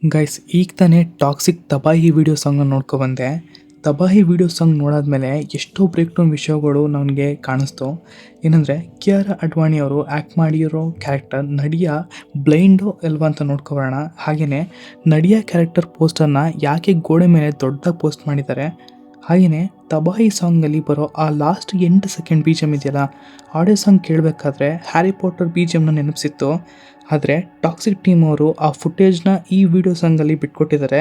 Guys ಈಗ ತಾನೇ toxic ತಬಾಹಿ video ಸಾಂಗ್ನ ನೋಡ್ಕೊಬಂದೆ. ತಬಾಹಿ video song ನೋಡಾದ್ಮೇಲೆ ಎಷ್ಟೋ ಬ್ರೇಕ್ ಡೌನ್ ವಿಷಯಗಳು ನನಗೆ ಕಾಣಿಸ್ತು. ಏನಂದರೆ ಕಿಯಾರಾ ಅಡ್ವಾಣಿ ಅವರು ಆ್ಯಕ್ಟ್ ಮಾಡಿರೋ ಕ್ಯಾರೆಕ್ಟರ್ ನಡಿಯಾ ಬ್ಲೈಂಡೋ ಅಲ್ವಾ ಅಂತ ನೋಡ್ಕೊಬರೋಣ. ಹಾಗೆಯೇ ನಡಿಯಾ ಕ್ಯಾರೆಕ್ಟರ್ ಪೋಸ್ಟರ್ನ ಯಾಕೆ ಗೋಡೆ ಮೇಲೆ ದೊಡ್ಡದಾಗಿ ಪೋಸ್ಟ್ ಮಾಡಿದ್ದಾರೆ, ಹಾಗೆಯೇ ತಬಾಹಿ ಸಾಂಗಲ್ಲಿ ಬರೋ ಆ last 8 second B G M ಇದೆಯಲ್ಲ, ಆಡಿಯೋ ಸಾಂಗ್ ಕೇಳಬೇಕಾದ್ರೆ ಹ್ಯಾರಿ ಪಾಟರ್ ಬಿ ಜಿ ಎಮ್ನ ನೆನಪಿಸಿತ್ತು. ಆದರೆ ಟಾಕ್ಸಿಕ್ ಟೀಮ್ ಅವರು ಆ ಫುಟೇಜ್ನ ಈ ವಿಡಿಯೋ ಸಾಂಗಲ್ಲಿ ಬಿಟ್ಕೊಟ್ಟಿದ್ದಾರೆ.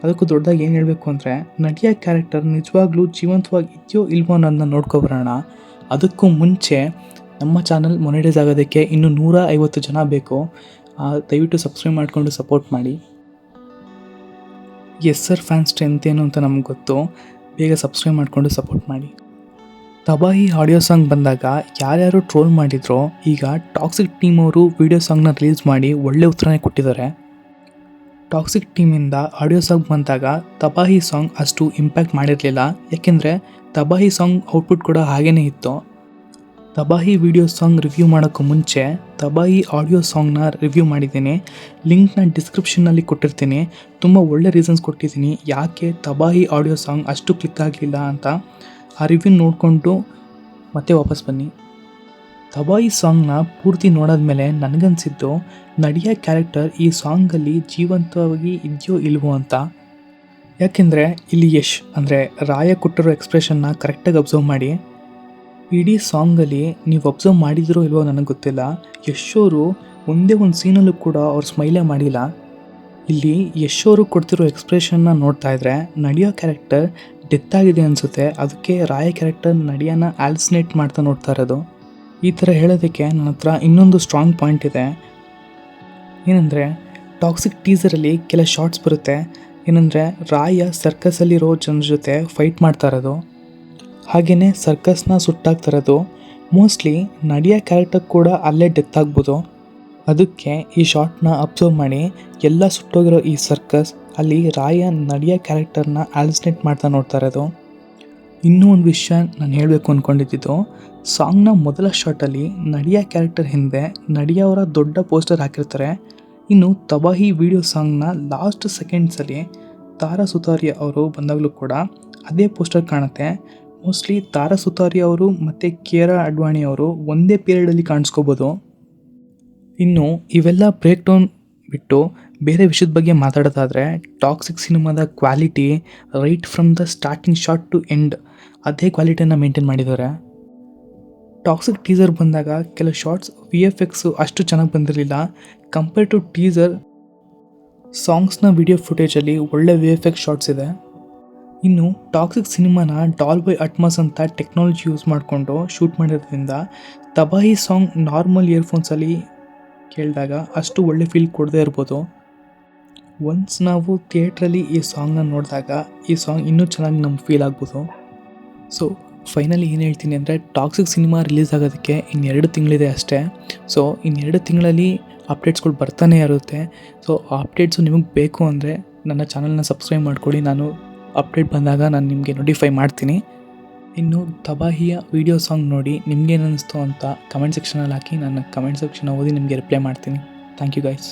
ಅದಕ್ಕೂ ದೊಡ್ಡದಾಗಿ ಏನು ಹೇಳಬೇಕು ಅಂದರೆ, ನಡಿಯಾ ಕ್ಯಾರೆಕ್ಟರ್ ನಿಜವಾಗ್ಲೂ ಜೀವಂತವಾಗಿ ಇದೆಯೋ ಇಲ್ವೋ ಅನ್ನೋದನ್ನ ನೋಡ್ಕೊಬರೋಣ. ಅದಕ್ಕೂ ಮುಂಚೆ ನಮ್ಮ ಚಾನಲ್ ಮೊನೆಟೈಸ್ ಆಗೋದಕ್ಕೆ ಇನ್ನೂ 150 ಜನ ಬೇಕು. ದಯವಿಟ್ಟು ಸಬ್ಸ್ಕ್ರೈಬ್ ಮಾಡಿಕೊಂಡು ಸಪೋರ್ಟ್ ಮಾಡಿ. ಎಸ್ ಸರ್ ಫ್ಯಾನ್ ಸ್ಟ್ರೆಂತ್ ಏನು ಅಂತ ನಮ್ಗೆ ಗೊತ್ತು. ಬೇಗ ಸಬ್ಸ್ಕ್ರೈಬ್ ಮಾಡಿಕೊಂಡು ಸಪೋರ್ಟ್ ಮಾಡಿ. ತಬಾಹಿ ಆಡಿಯೋ ಸಾಂಗ್ ಬಂದಾಗ ಯಾರ್ಯಾರು ಟ್ರೋಲ್ ಮಾಡಿದ್ರೋ, ಈಗ ಟಾಕ್ಸಿಕ್ ಟೀಮ್ ಅವರು ವಿಡಿಯೋ ಸಾಂಗ್ನ ರಿಲೀಸ್ ಮಾಡಿ ಒಳ್ಳೆ ಉತ್ತರನೇ ಕೊಟ್ಟಿದ್ದಾರೆ. ಟಾಕ್ಸಿಕ್ ಟೀಮಿಂದ ಆಡಿಯೋ ಸಾಂಗ್ ಬಂದಾಗ ತಬಾಹಿ ಸಾಂಗ್ ಅಷ್ಟು ಇಂಪ್ಯಾಕ್ಟ್ ಮಾಡಿರಲಿಲ್ಲ, ಯಾಕೆಂದರೆ ತಬಾಹಿ ಸಾಂಗ್ ಔಟ್ಪುಟ್ ಕೂಡ ಹಾಗೇ ಇತ್ತು. ತಬಾಹಿ ವಿಡಿಯೋ ಸಾಂಗ್ ರಿವ್ಯೂ ಮಾಡೋಕ್ಕೂ ಮುಂಚೆ ತಬಾಹಿ ಆಡಿಯೋ ಸಾಂಗ್ನ ರಿವ್ಯೂ ಮಾಡಿದ್ದೀನಿ. ಲಿಂಕ್ನ ಡಿಸ್ಕ್ರಿಪ್ಷನ್ನಲ್ಲಿ ಕೊಟ್ಟಿರ್ತೀನಿ. ತುಂಬ ಒಳ್ಳೆ ರೀಸನ್ಸ್ ಕೊಟ್ಟಿದ್ದೀನಿ ಯಾಕೆ ತಬಾಹಿ ಆಡಿಯೋ ಸಾಂಗ್ ಅಷ್ಟು ಕ್ಲಿಕ್ ಆಗಲಿಲ್ಲ ಅಂತ. ಆ ರಿವ್ಯೂ ನೋಡಿಕೊಂಡು ಮತ್ತೆ ವಾಪಸ್ ಬನ್ನಿ. ತಬಾಹಿ ಸಾಂಗ್ನ ಪೂರ್ತಿ ನೋಡಾದ್ಮೇಲೆ ನನಗನ್ಸಿದ್ದು, ನಡಿಯಾ ಕ್ಯಾರೆಕ್ಟರ್ ಈ ಸಾಂಗಲ್ಲಿ ಜೀವಂತವಾಗಿ ಇದೆಯೋ ಇಲ್ವೋ ಅಂತ. ಯಾಕೆಂದರೆ ಇಲ್ಲಿ ಯಶ್ ಅಂದರೆ ರಾಯ ಕೊಟ್ಟಿರೋ ಎಕ್ಸ್ಪ್ರೆಷನ್ನ ಕರೆಕ್ಟಾಗಿ ಅಬ್ಸರ್ವ್ ಮಾಡಿ. ಇಡೀ ಸಾಂಗಲ್ಲಿ ನೀವು ಅಬ್ಸರ್ವ್ ಮಾಡಿದಿರೋ ಇಲ್ವೋ ನನಗೆ ಗೊತ್ತಿಲ್ಲ, ಯಶ್ ಅವರು ಒಂದೇ ಒಂದು ಸೀನಲ್ಲೂ ಕೂಡ ಅವ್ರು ಸ್ಮೈಲೇ ಮಾಡಿಲ್ಲ. ಇಲ್ಲಿ ಯಶ್ ಅವರು ಕೊಡ್ತಿರೋ ಎಕ್ಸ್ಪ್ರೆಷನ್ನ ನೋಡ್ತಾ ಇದ್ರೆ ನಡಿಯಾ ಕ್ಯಾರೆಕ್ಟರ್ ಡೆತ್ ಆಗಿದೆ ಅನಿಸುತ್ತೆ. ಅದಕ್ಕೆ ರಾಯ ಕ್ಯಾರೆಕ್ಟರ್ ನಡಿಯಾನ ಆಲ್ಸಿನೇಟ್ ಮಾಡ್ತಾ ನೋಡ್ತಾ ಇರೋದು. ಈ ಥರ ಹೇಳೋದಕ್ಕೆ ನನ್ನ ಹತ್ರ ಇನ್ನೊಂದು ಸ್ಟ್ರಾಂಗ್ ಪಾಯಿಂಟ್ ಇದೆ. ಏನಂದರೆ ಟಾಕ್ಸಿಕ್ ಟೀಸರಲ್ಲಿ ಕೆಲ ಶಾರ್ಟ್ಸ್ ಬರುತ್ತೆ. ಏನಂದರೆ ರಾಯ ಸರ್ಕಸಲ್ಲಿರೋ ಜನರ ಜೊತೆ ಫೈಟ್ ಮಾಡ್ತಾ ಇರೋದು, ಹಾಗೆಯೇ ಸರ್ಕಸ್ನ ಸುಟ್ಟಾಗ್ತಾ ಇರೋದು. ಮೋಸ್ಟ್ಲಿ ನಡಿಯಾ ಕ್ಯಾರೆಕ್ಟರ್ ಕೂಡ ಅಲ್ಲೇ ಡೆತ್ ಆಗ್ಬೋದು. ಅದಕ್ಕೆ ಈ ಶಾರ್ಟ್ನ ಅಬ್ಸರ್ವ್ ಮಾಡಿ. ಎಲ್ಲ ಸುಟ್ಟೋಗಿರೋ ಈ ಸರ್ಕಸ್ ಅಲ್ಲಿ ರಾಯ ನಡಿಯಾ ಕ್ಯಾರೆಕ್ಟರ್ನ ಆಲ್ಸಿನೇಟ್ ಮಾಡ್ತಾ ನೋಡ್ತಾ ಇರೋದು. ಇನ್ನೂ ಒಂದು ವಿಷಯ ನಾನು ಹೇಳಬೇಕು ಅಂದ್ಕೊಂಡಿದ್ದು, ಸಾಂಗ್ನ ಮೊದಲ ಶಾರ್ಟಲ್ಲಿ ನಡಿಯಾ ಕ್ಯಾರೆಕ್ಟರ್ ಹಿಂದೆ ನಡಿಯಾ ಅವರ ದೊಡ್ಡ ಪೋಸ್ಟರ್ ಹಾಕಿರ್ತಾರೆ. ಇನ್ನು ತಬಾಹಿ ವಿಡಿಯೋ ಸಾಂಗ್ನ ಲಾಸ್ಟ್ ಸೆಕೆಂಡ್ಸಲ್ಲಿ ತಾರಾ ಸುತಾರಿಯಾ ಅವರು ಬಂದಾಗಲೂ ಕೂಡ ಅದೇ ಪೋಸ್ಟರ್ ಕಾಣುತ್ತೆ. ಮೋಸ್ಟ್ಲಿ ತಾರಾ ಸುತಾರಿಯಾ ಅವರು ಮತ್ತು ಕಿಯಾರಾ ಅಡ್ವಾಣಿ ಅವರು ಒಂದೇ ಪೀರಿಯಡಲ್ಲಿ ಕಾಣಿಸ್ಕೋಬೋದು. ಇನ್ನು ಇವೆಲ್ಲ ಬ್ರೇಕ್ ಡೌನ್ ಬಿಟ್ಟು ಬೇರೆ ವಿಷಯದ ಬಗ್ಗೆ ಮಾತಾಡೋದಾದರೆ, ಟಾಕ್ಸಿಕ್ ಸಿನಿಮಾದ quality right from the starting shot to end ಅದೇ ಕ್ವಾಲಿಟಿಯನ್ನು ಮೇಂಟೈನ್ ಮಾಡಿದ್ದಾರೆ. ಟಾಕ್ಸಿಕ್ ಟೀಸರ್ ಬಂದಾಗ ಕೆಲವು ಶಾರ್ಟ್ಸ್ VFX ಅಷ್ಟು ಚೆನ್ನಾಗಿ ಬಂದಿರಲಿಲ್ಲ. ಕಂಪೇರ್ ಟು ಟೀಸರ್ ಸಾಂಗ್ಸ್ನ ವಿಡಿಯೋ ಫುಟೇಜಲ್ಲಿ ಒಳ್ಳೆ VFX ಶಾರ್ಟ್ಸ್ ಇದೆ. ಇನ್ನು ಟಾಕ್ಸಿಕ್ ಸಿನಿಮಾನ ಡಾಲ್ಬೈ ಅಟ್ಮಾಸ್ ಅಂತ ಟೆಕ್ನಾಲಜಿ ಯೂಸ್ ಮಾಡಿಕೊಂಡು ಶೂಟ್ ಮಾಡಿರೋದ್ರಿಂದ ತಬಾಹಿ ಸಾಂಗ್ ನಾರ್ಮಲ್ ಇಯರ್ಫೋನ್ಸಲ್ಲಿ ಕೇಳಿದಾಗ ಅಷ್ಟು ಒಳ್ಳೆ ಫೀಲ್ ಕೊಡದೇ ಇರ್ಬೋದು. ಒನ್ಸ್ ನಾವು ಥಿಯೇಟ್ರಲ್ಲಿ ಈ ಸಾಂಗ್ನ ನೋಡಿದಾಗ ಈ ಸಾಂಗ್ ಇನ್ನೂ ಚೆನ್ನಾಗಿ ನಮ್ಗೆ ಫೀಲ್ ಆಗ್ಬೋದು. ಸೊ ಫೈನಲಿ ಏನು ಹೇಳ್ತೀನಿ ಅಂದರೆ, ಟಾಕ್ಸಿಕ್ ಸಿನಿಮಾ ರಿಲೀಸ್ ಆಗೋದಕ್ಕೆ ಇನ್ನು 2 ತಿಂಗಳಿದೆ ಅಷ್ಟೇ. ಸೊ ಇನ್ನು 2 ತಿಂಗಳಲ್ಲಿ ಅಪ್ಡೇಟ್ಸ್ಗಳು ಬರ್ತಾನೆ ಇರುತ್ತೆ. ಸೊ ಆ ಅಪ್ಡೇಟ್ಸು ನಿಮಗೆ ಬೇಕು ಅಂದರೆ ನನ್ನ ಚಾನಲ್ನ ಸಬ್ಸ್ಕ್ರೈಬ್ ಮಾಡಿಕೊಡಿ. ನಾನು ಅಪ್ಡೇಟ್ ಬಂದಾಗ ನಾನು ನಿಮಗೆ ನೋಟಿಫೈ ಮಾಡ್ತೀನಿ. ಇನ್ನು ತಬಾಹಿಯ ವಿಡಿಯೋ ಸಾಂಗ್ ನೋಡಿ ನಿಮ್ಗೇನು ಅನ್ನಿಸ್ತು ಅಂತ ಕಮೆಂಟ್ ಸೆಕ್ಷನಲ್ಲಿ ಹಾಕಿ. ನಾನು ಕಮೆಂಟ್ ಸೆಕ್ಷನ್ ಓದಿ ನಿಮಗೆ ರಿಪ್ಲೈ ಮಾಡ್ತೀನಿ. Thank you guys.